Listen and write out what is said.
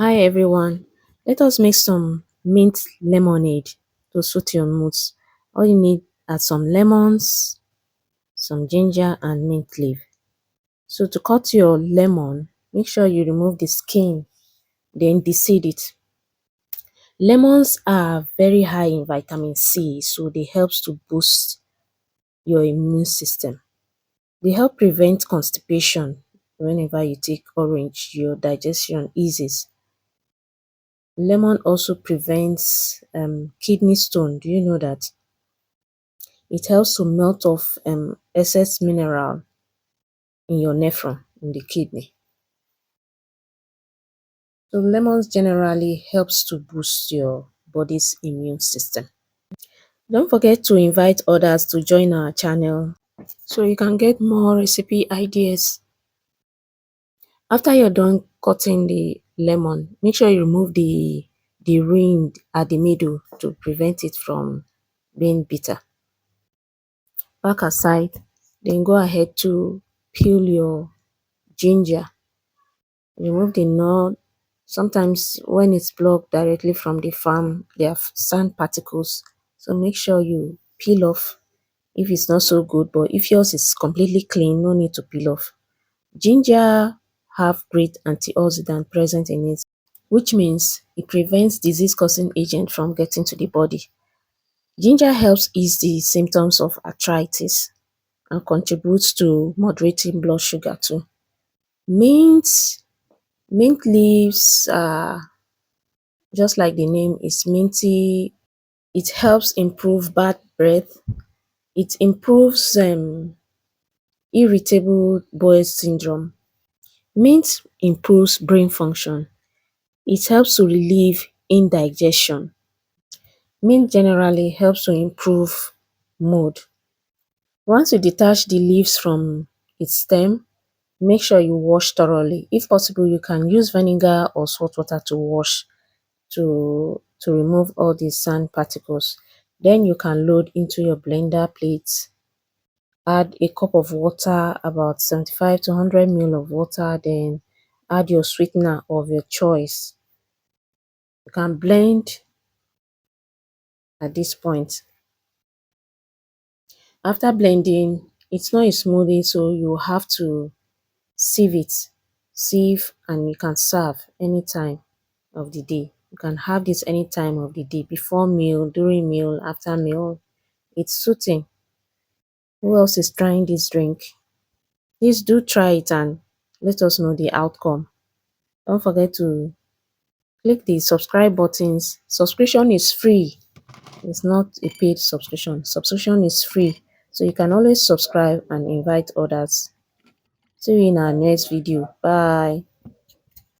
Hi everyone, let us make some mint lemonade to suit your moods. All you need are some lemons, some ginger and mint leaf. So to cut your lemon, make sure you remove the skin, then deseed it. Lemons are very high in vitamin C, so they helps to boost your immune system. They help prevent constipation. Whenever you take orange, your digestion eases. Lemon also prevents kidney stone. Do you know that? It helps to melt off excess mineral in your nephron, in the kidney. So lemons generally helps to boost your body's immune system. Don't forget to invite others to join our channel so you can get more recipe ideas. After you're done cutting the lemon, make sure you remove the rind at the middle to prevent it from being bitter. Pack aside, then go ahead to peel your ginger. Remove the nut. Sometimes when it's plucked directly from the farm, there are sand particles. So make sure you peel off if it's not so good, but if yours is completely clean, no need to peel off. Ginger have great antioxidant present in it, which means it prevents disease-causing agent from getting to the body. Ginger helps ease the symptoms of arthritis and contributes to moderating blood sugar too. Mint mint leaves are just like the name is minty. It helps improve bad breath. It improves irritable bowel syndrome. Mint improves brain function. It helps to relieve indigestion. Mint generally helps to improve mood. Once you detach the leaves from its stem, make sure you wash thoroughly. If possible, you can use vinegar or salt water to wash to remove all the sand particles. Then you can load into your blender plate. Add a cup of water, about 75 to 100 ml of water, then add your sweetener of your choice. You can blend at this point. After blending, it's not a smoothie, so you have to sieve it. Sieve and you can serve anytime of the day. You can have this any time of the day, before meal, during meal, after meal. It's soothing. Who else is trying this drink? Please do try it and let us know the outcome. Don't forget to click the subscribe buttons. Subscription is free. It's not a paid subscription. Subscription is free. So you can always subscribe and invite others. See you in our next video. Bye.